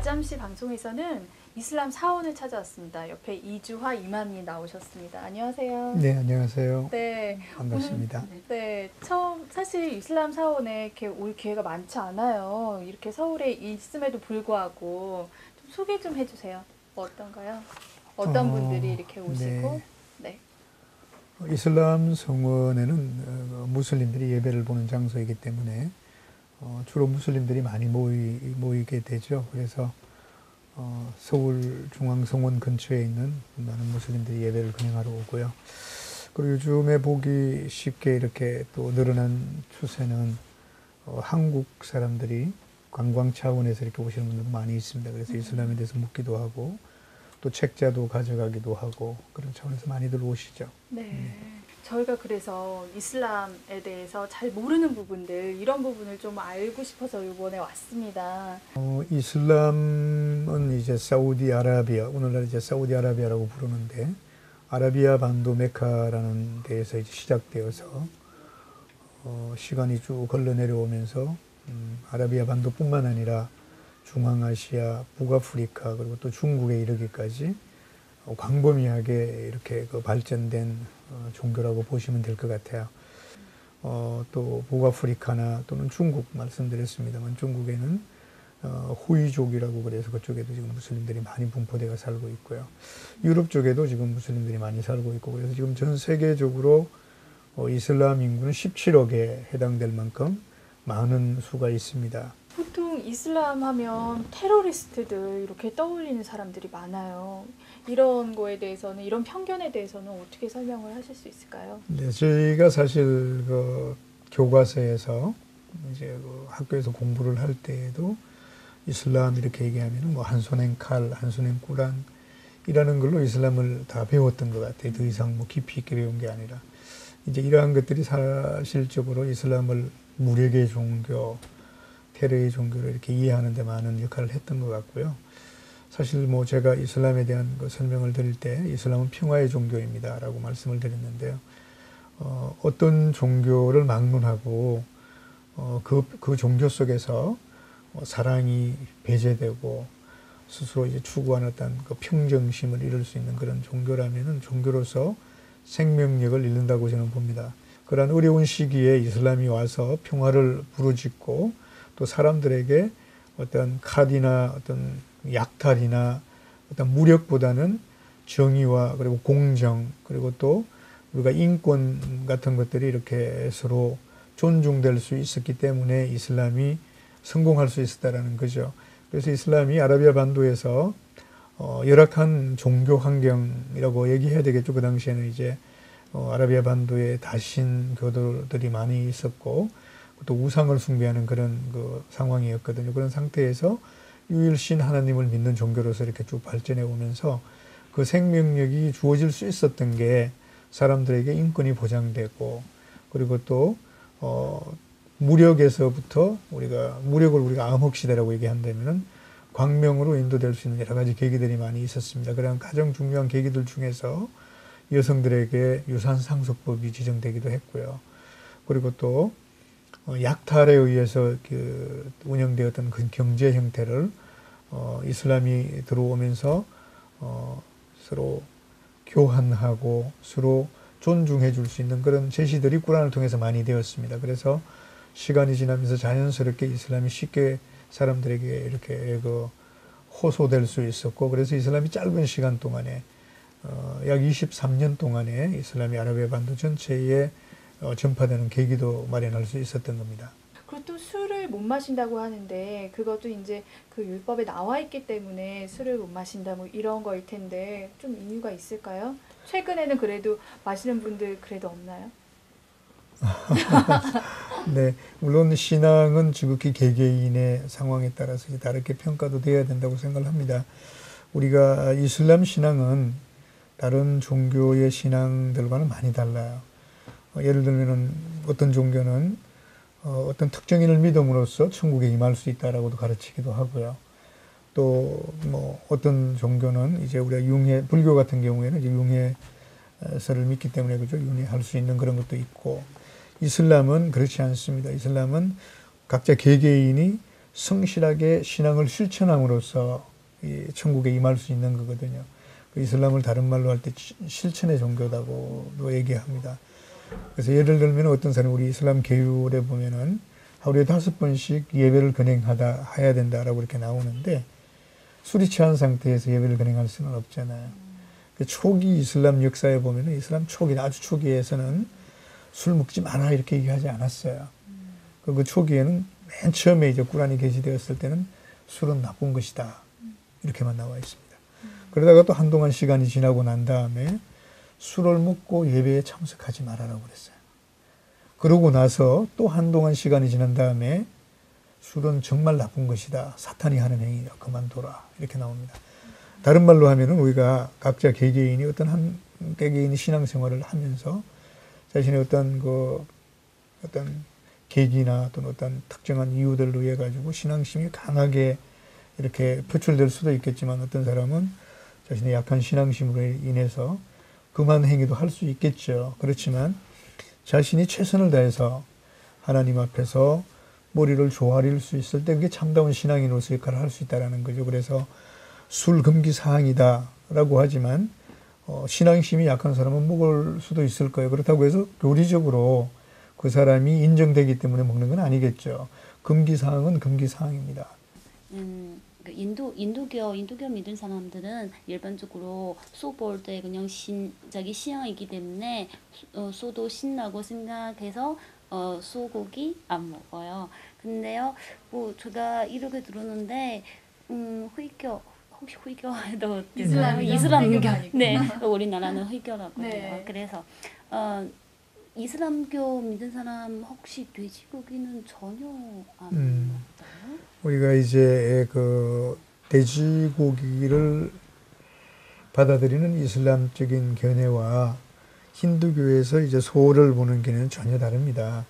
아잠시 방송에서는 이슬람 사원을 찾아왔습니다. 옆에 이주화 이마미 나오셨습니다. 안녕하세요. 네, 안녕하세요. 네, 반갑습니다. 네, 사실 이슬람 사원에 이렇게 올 기회가 많지 않아요. 이렇게 서울에 있음에도 불구하고 좀 소개 좀 해주세요. 어떤가요? 어떤 분들이 이렇게 오시고? 네. 이슬람 성원에는 무슬림들이 예배를 보는 장소이기 때문에 주로 무슬림들이 많이 모이게 되죠. 그래서 서울 중앙성원 근처에 있는 많은 무슬림들이 예배를 그행하러 오고요. 그리고 요즘에 보기 쉽게 이렇게 또 늘어난 추세는 한국 사람들이 관광 차원에서 이렇게 오시는 분들도 많이 있습니다. 그래서 이슬람에 대해서 묻기도 하고 또 책자도 가져가기도 하고 그런 차원에서 많이들 오시죠. 네. 저희가 그래서 이슬람에 대해서 잘 모르는 부분들, 이런 부분을 좀 알고 싶어서 이번에 왔습니다. 이슬람은 이제 사우디아라비아, 오늘날 이제 사우디아라비아라고 부르는데, 아라비아 반도 메카라는 데에서 이제 시작되어서, 시간이 쭉 흘러 내려오면서, 아라비아 반도뿐만 아니라 중앙아시아, 북아프리카, 그리고 또 중국에 이르기까지 광범위하게 이렇게 발전된 종교라고 보시면 될 것 같아요. 또 북아프리카나 또는 중국 말씀드렸습니다만 중국에는 후이족이라고 그래서 그쪽에도 지금 무슬림들이 많이 분포되어 살고 있고요. 유럽 쪽에도 지금 무슬림들이 많이 살고 있고 그래서 지금 전 세계적으로 이슬람 인구는 17억에 해당될 만큼 많은 수가 있습니다. 보통 이슬람 하면 테러리스트들 이렇게 떠올리는 사람들이 많아요. 이런 거에 대해서는, 이런 편견에 대해서는 어떻게 설명을 하실 수 있을까요? 네, 저희가 사실 교과서에서 이제 학교에서 공부를 할 때에도 이슬람 이렇게 얘기하면 뭐 한 손엔 칼, 한 손엔 꾸란이라는 걸로 이슬람을 다 배웠던 것 같아요. 더 이상 뭐 깊이 있게 배운 게 아니라 이제 이러한 것들이 사실적으로 이슬람을 무력의 종교, 테러의 종교로 이렇게 이해하는 데 많은 역할을 했던 것 같고요. 사실 뭐 제가 이슬람에 대한 설명을 드릴 때 이슬람은 평화의 종교입니다 라고 말씀을 드렸는데요. 어떤 종교를 막론하고 그 종교 속에서 사랑이 배제되고 스스로 이제 추구하는 어떤 그 평정심을 이룰 수 있는 그런 종교라면은 종교로서 생명력을 잃는다고 저는 봅니다. 그러한 어려운 시기에 이슬람이 와서 평화를 부르짖고 또 사람들에게 어떤 칼이나 어떤 약탈이나 어떤 무력보다는 정의와 그리고 공정 그리고 또 우리가 인권 같은 것들이 이렇게 서로 존중될 수 있었기 때문에 이슬람이 성공할 수 있었다라는 거죠. 그래서 이슬람이 아라비아 반도에서 열악한 종교 환경이라고 얘기해야 되겠죠. 그 당시에는 이제 아라비아 반도에 다신 교도들이 많이 있었고 또 우상을 숭배하는 그런 상황이었거든요. 그런 상태에서 유일신 하나님을 믿는 종교로서 이렇게 쭉 발전해 오면서 그 생명력이 주어질 수 있었던 게 사람들에게 인권이 보장되고 그리고 또 무력에서부터 무력을 우리가 암흑시대라고 얘기한다면은 광명으로 인도될 수 있는 여러 가지 계기들이 많이 있었습니다. 그런 가장 중요한 계기들 중에서 여성들에게 유산 상속법이 지정되기도 했고요. 그리고 또 약탈에 의해서 운영되었던 그 경제 형태를 이슬람이 들어오면서 서로 교환하고 서로 존중해 줄 수 있는 그런 제시들이 꾸란을 통해서 많이 되었습니다. 그래서 시간이 지나면서 자연스럽게 이슬람이 쉽게 사람들에게 이렇게 호소될 수 있었고 그래서 이슬람이 짧은 시간 동안에 약 23년 동안에 이슬람이 아라비아 반도 전체에 전파되는 계기도 마련할 수 있었던 겁니다. 그리고 또 술을 못 마신다고 하는데 그것도 이제 그 율법에 나와 있기 때문에 술을 못 마신다 뭐 이런 거일 텐데 좀 이유가 있을까요? 최근에는 그래도 마시는 분들 그래도 없나요? 네, 물론 신앙은 지극히 개개인의 상황에 따라서 다르게 평가도 돼야 된다고 생각을 합니다. 우리가 이슬람 신앙은 다른 종교의 신앙들과는 많이 달라요. 예를 들면은 어떤 종교는 어떤 특정인을 믿음으로써 천국에 임할 수 있다라고도 가르치기도 하고요. 또 뭐 어떤 종교는 이제 우리가 불교 같은 경우에는 이제 융해설을 믿기 때문에 그죠 융해할 수 있는 그런 것도 있고 이슬람은 그렇지 않습니다. 이슬람은 각자 개개인이 성실하게 신앙을 실천함으로써 이 천국에 임할 수 있는 거거든요. 그 이슬람을 다른 말로 할 때 실천의 종교다고도 얘기합니다. 그래서 예를 들면 어떤 사람이 우리 이슬람 계율에 보면은 하루에 5번씩 예배를 해야 된다라고 이렇게 나오는데 술이 취한 상태에서 예배를 근행할 수는 없잖아요. 그 초기 이슬람 역사에 보면은 이슬람 초기, 아주 초기에서는 술 먹지 마라 이렇게 얘기하지 않았어요. 그 초기에는 맨 처음에 이제 꾸란이 게시되었을 때는 술은 나쁜 것이다. 이렇게만 나와 있습니다. 그러다가 또 한동안 시간이 지나고 난 다음에 술을 먹고 예배에 참석하지 말아라고 그랬어요. 그러고 나서 또 한동안 시간이 지난 다음에 술은 정말 나쁜 것이다. 사탄이 하는 행위다. 그만둬라. 이렇게 나옵니다. 다른 말로 하면은 우리가 각자 개개인이 어떤 개개인이 신앙생활을 하면서 자신의 어떤 계기나 또는 어떤 특정한 이유들로 해 가지고 신앙심이 강하게 이렇게 표출될 수도 있겠지만 어떤 사람은 자신의 약한 신앙심으로 인해서 그만 행위도 할 수 있겠죠. 그렇지만 자신이 최선을 다해서 하나님 앞에서 머리를 조아릴 수 있을 때 그게 참다운 신앙인으로서 역할을 할 수 있다는 거죠. 그래서 술 금기 사항이다라고 하지만 신앙심이 약한 사람은 먹을 수도 있을 거예요. 그렇다고 해서 교리적으로 그 사람이 인정되기 때문에 먹는 건 아니겠죠. 금기 사항은 금기 사항입니다. 그 인도교 믿는 사람들은 일반적으로 소 볼 때 그냥 자기 신앙이기 때문에 소도 신나고 생각해서 소고기 안 먹어요. 근데요, 뭐 제가 이렇게 들었는데 혹시 회교도 이슬람교 네, 우리나라는 회교라고 해요. 네. 그래서 이슬람교 믿는 사람 혹시 돼지고기는 전혀 안 먹나요? 우리가 이제 그 돼지고기를 받아들이는 이슬람적인 견해와 힌두교에서 이제 소를 보는 견해는 전혀 다릅니다.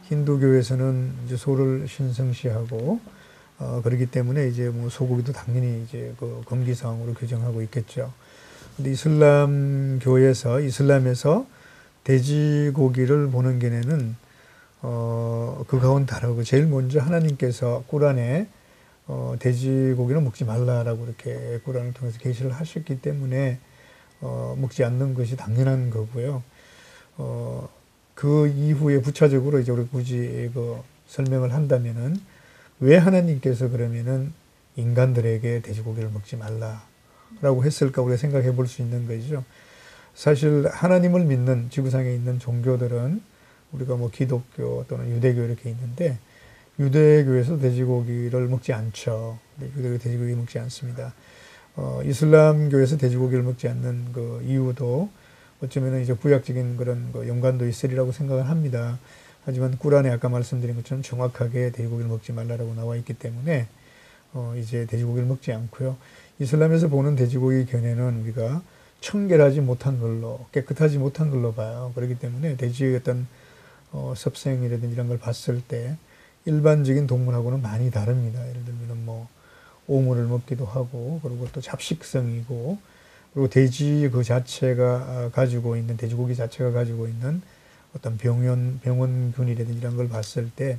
힌두교에서는 이제 소를 신성시하고 그렇기 때문에 이제 뭐 소고기도 당연히 이제 그 금기 사항으로 규정하고 있겠죠. 근데 이슬람에서 돼지고기를 보는 견해는 그거하고는 다르고 제일 먼저 하나님께서 꾸란에 돼지고기는 먹지 말라라고 이렇게 꾸란을 통해서 계시를 하셨기 때문에 먹지 않는 것이 당연한 거고요. 그 이후에 부차적으로 이제 우리 굳이 그 설명을 한다면은 왜 하나님께서 그러면은 인간들에게 돼지고기를 먹지 말라라고 했을까 우리가 생각해 볼 수 있는 거죠. 사실 하나님을 믿는 지구상에 있는 종교들은 우리가 뭐 기독교 또는 유대교 이렇게 있는데 유대교에서 돼지고기를 먹지 않죠. 유대교 돼지고기 먹지 않습니다. 이슬람교에서 돼지고기를 먹지 않는 그 이유도 어쩌면 이제 구약적인 그런 그 연관도 있으리라고 생각을 합니다. 하지만 꾸란에 아까 말씀드린 것처럼 정확하게 돼지고기를 먹지 말라라고 나와 있기 때문에 이제 돼지고기를 먹지 않고요. 이슬람에서 보는 돼지고기 견해는 우리가 청결하지 못한 걸로 깨끗하지 못한 걸로 봐요. 그렇기 때문에 돼지의 어떤 섭생이라든지 이런 걸 봤을 때 일반적인 동물하고는 많이 다릅니다. 예를 들면 뭐 오물을 먹기도 하고 그리고 또 잡식성이고 그리고 돼지 그 자체가 가지고 있는 돼지고기 자체가 가지고 있는 어떤 병원균이라든지 이런 걸 봤을 때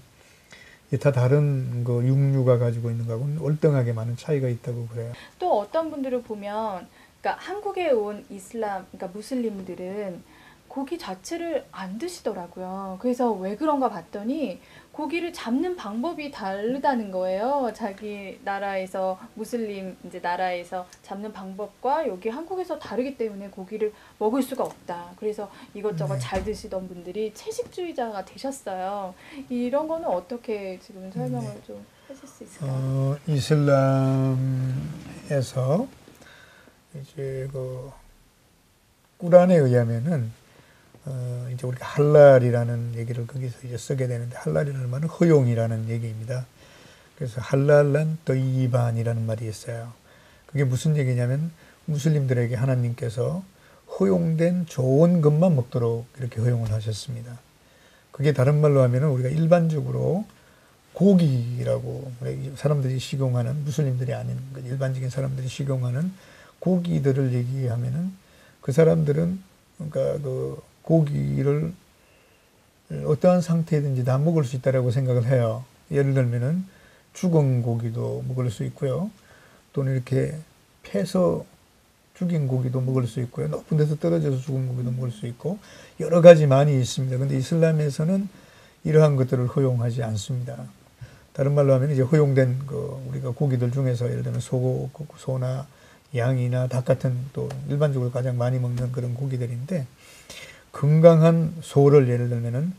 다 다른 그 육류가 가지고 있는 거하고는 월등하게 많은 차이가 있다고 그래요. 또 어떤 분들을 보면, 그러니까 한국에 온 그러니까 무슬림들은 고기 자체를 안 드시더라고요. 그래서 왜 그런가 봤더니 고기를 잡는 방법이 다르다는 거예요. 자기 나라에서 무슬림 이제 나라에서 잡는 방법과 여기 한국에서 다르기 때문에 고기를 먹을 수가 없다. 그래서 이것저것 잘 드시던 분들이 채식주의자가 되셨어요. 이런 거는 어떻게 지금 설명을 좀 하실 수 있을까요? 이슬람에서 이제 그 꾸란에 의하면은 이제 우리가 할랄이라는 얘기를 거기서 이제 쓰게 되는데 할랄이라는 말은 허용이라는 얘기입니다. 그래서 할랄란 떠이반이라는 말이 있어요. 그게 무슨 얘기냐면 무슬림들에게 하나님께서 허용된 좋은 것만 먹도록 이렇게 허용을 하셨습니다. 그게 다른 말로 하면은 우리가 일반적으로 고기라고 사람들이 식용하는 무슬림들이 아닌 일반적인 사람들이 식용하는 고기들을 얘기하면은 그 사람들은 그러니까 그 고기를 어떠한 상태든지 다 먹을 수 있다라고 생각을 해요. 예를 들면은 죽은 고기도 먹을 수 있고요. 또는 이렇게 패서 죽인 고기도 먹을 수 있고요. 높은 데서 떨어져서 죽은 고기도 먹을 수 있고 여러 가지 많이 있습니다. 근데 이슬람에서는 이러한 것들을 허용하지 않습니다. 다른 말로 하면 이제 허용된 우리가 고기들 중에서 예를 들면 소나 양이나 닭 같은 또 일반적으로 가장 많이 먹는 그런 고기들인데 건강한 소를 예를 들면은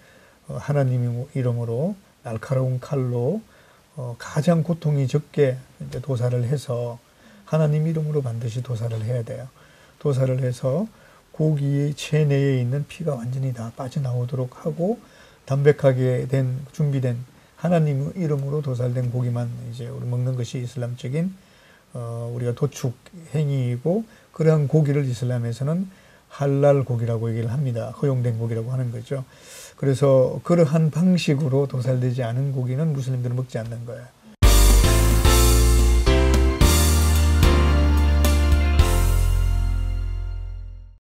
하나님 이름으로 날카로운 칼로 가장 고통이 적게 이제 도살을 해서 하나님 이름으로 반드시 도살을 해야 돼요. 도살을 해서 고기의 체내에 있는 피가 완전히 다 빠져나오도록 하고 담백하게 준비된 하나님 이름으로 도살된 고기만 이제 우리 먹는 것이 이슬람적인 우리가 도축 행위이고 그러한 고기를 이슬람에서는 할랄 고기라고 얘기를 합니다. 허용된 고기라고 하는 거죠. 그래서 그러한 방식으로 도살되지 않은 고기는 무슬림들은 먹지 않는 거예요.